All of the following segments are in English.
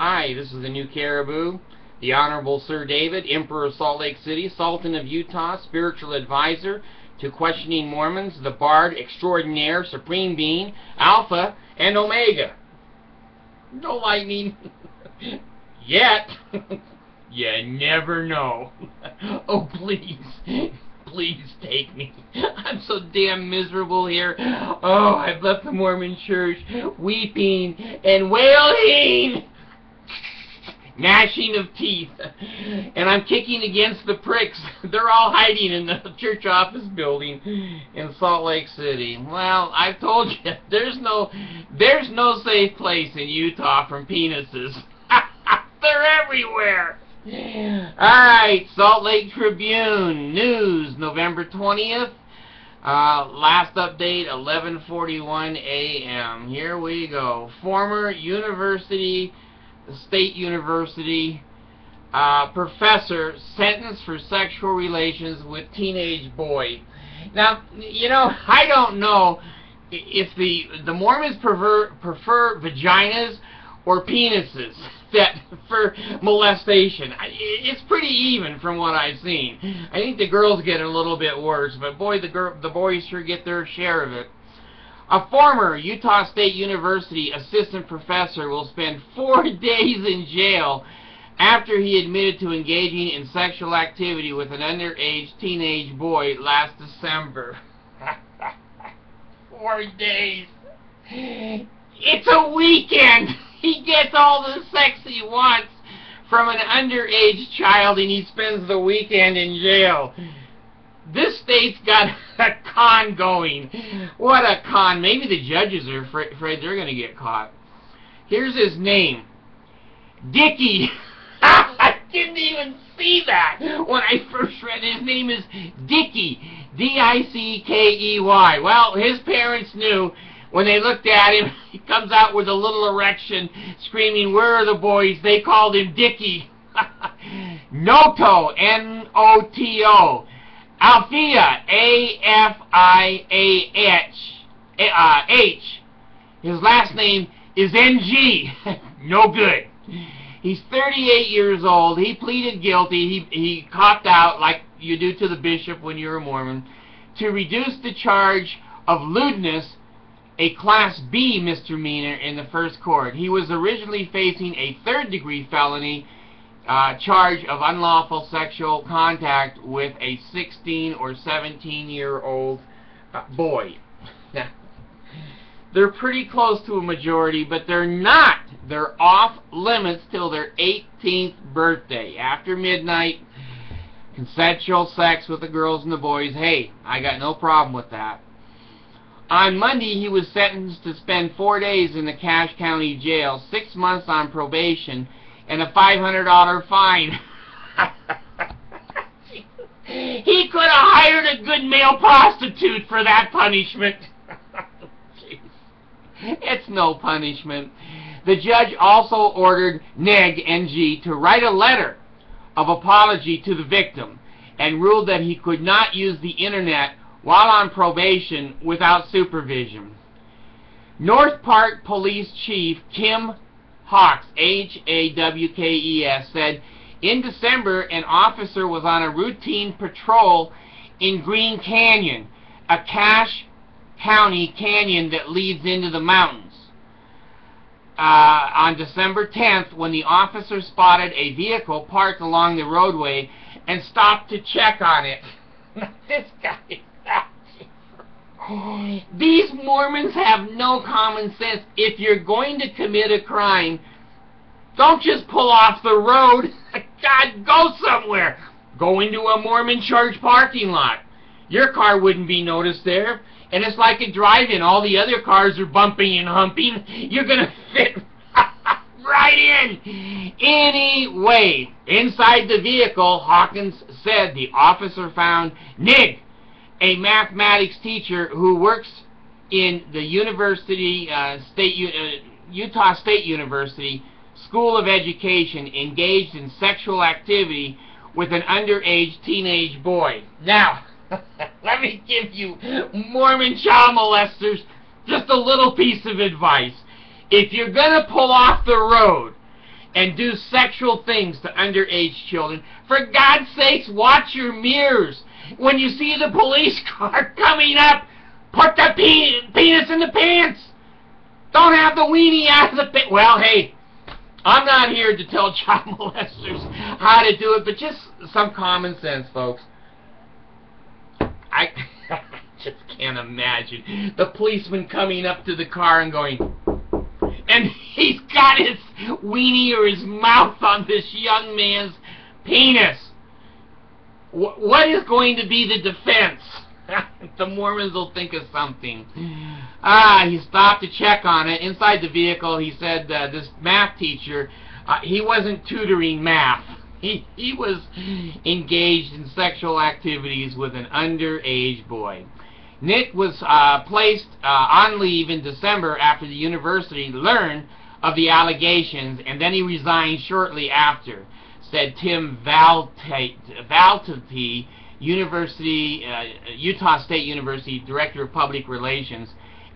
Hi, this is the new Caribou, the Honorable Sir David, Emperor of Salt Lake City, Sultan of Utah, spiritual advisor to questioning Mormons, the Bard Extraordinaire, Supreme Being, Alpha and Omega. No lightning. Yet. You never know. Oh, please. Please take me. I'm so damn miserable here. Oh, I've left the Mormon church weeping and wailing, gnashing of teeth, and I'm kicking against the pricks. They're all hiding in the church office building in Salt Lake City. Well, I've told you, there's no safe place in Utah from penises. They're everywhere. Alright, Salt Lake Tribune News, November 20th. Last update, 11:41 a.m. Here we go. Former State University professor sentenced for sexual relations with teenage boy. Now, you know, I don't know if the Mormons prefer vaginas or penises for molestation. It's pretty even from what I've seen. I think the girls get it a little bit worse, but boy, the boys sure get their share of it. A former Utah State University assistant professor will spend 4 days in jail after he admitted to engaging in sexual activity with an underage teenage boy last December. 4 days. It's a weekend. He gets all the sex he wants from an underage child, and he spends the weekend in jail. This state's got a con going. What a con. Maybe the judges are afraid they're going to get caught. Here's his name. Dickie. I didn't even see that when I first read it. His name is Dickie. D-I-C-K-E-Y. Well, his parents knew. When they looked at him, he comes out with a little erection, screaming, "Where are the boys?" They called him Dickie. Noto, N-O-T-O. Alfia, A-F-I-A-H. His last name is N-G. No good. He's 38 years old. He pleaded guilty. He copped out, like you do to the bishop when you're a Mormon, to reduce the charge of lewdness, a Class B misdemeanor, in the first court. He was originally facing a third-degree felony charge of unlawful sexual contact with a 16 or 17-year-old boy. Now, they're pretty close to a majority, but they're not. They're off limits till their 18th birthday. After midnight, consensual sex with the girls and the boys, hey, I got no problem with that. On Monday, he was sentenced to spend 4 days in the Cache County Jail, 6 months on probation, and a $500 fine. He could have hired a good male prostitute for that punishment. It's no punishment. The judge also ordered Neg, N-G, to write a letter of apology to the victim and ruled that he could not use the internet while on probation without supervision. North Park Police Chief Kim Hawkes, H-A-W-K-E-S, said, in December, an officer was on a routine patrol in Green Canyon, a Cache County canyon that leads into the mountains. On December 10th, when the officer spotted a vehicle parked along the roadway and stopped to check on it. This guy... These Mormons have no common sense. If you're going to commit a crime, don't just pull off the road. God, go somewhere. Go into a Mormon church parking lot. Your car wouldn't be noticed there. And it's like a drive-in. All the other cars are bumping and humping. You're going to fit right in. Anyway, inside the vehicle, Hawkins said the officer found Nig, a mathematics teacher who works in the Utah State University School of Education, engaged in sexual activity with an underage teenage boy. Now, let me give you Mormon child molesters just a little piece of advice. If you're going to pull off the road and do sexual things to underage children. For God's sakes, watch your mirrors. When you see the police car coming up, put the penis in the pants. Don't have the weenie out of the pants. Well, hey, I'm not here to tell child molesters how to do it, but just some common sense, folks. I just can't imagine the policeman coming up to the car and going, and he's got his weenie or his mouth on this young man's penis. What is going to be the defense? The Mormons will think of something. He stopped to check on it. Inside the vehicle, he said this math teacher, he wasn't tutoring math. He was engaged in sexual activities with an underage boy. Nick was placed on leave in December after the university learned of the allegations, and then he resigned shortly after, said Tim Valtati, Utah State University Director of Public Relations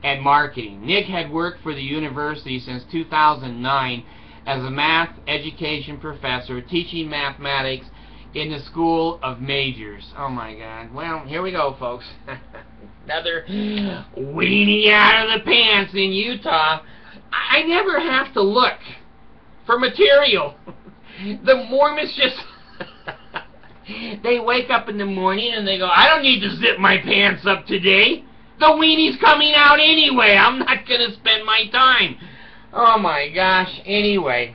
and Marketing. Nick had worked for the university since 2009 as a math education professor, teaching mathematics in the School of Majors. Oh my God. Well, here we go, folks. Another weenie out of the pants in Utah. I never have to look for material. The Mormons just... they wake up in the morning and they go, I don't need to zip my pants up today. The weenie's coming out anyway. I'm not going to spend my time. Oh my gosh. Anyway,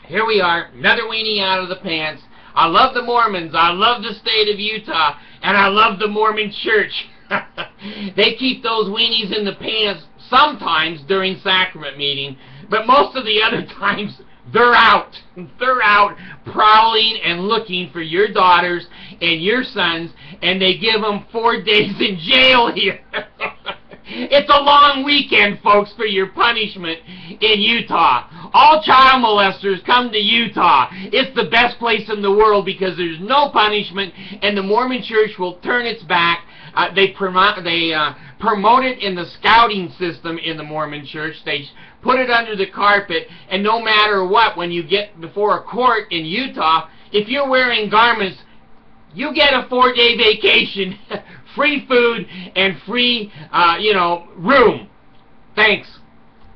here we are. Another weenie out of the pants. I love the Mormons. I love the state of Utah. And I love the Mormon church. They keep those weenies in the pants sometimes during sacrament meeting, but most of the other times they're out. They're out prowling and looking for your daughters and your sons, and they give them 4 days in jail here. It's a long weekend, folks, for your punishment in Utah. All child molesters come to Utah. It's the best place in the world because there's no punishment, and the Mormon church will turn its back. They promote it in the scouting system in the Mormon church. They put it under the carpet, and no matter what, when you get before a court in Utah, if you're wearing garments, you get a 4-day vacation, free food, and free, room. Thanks.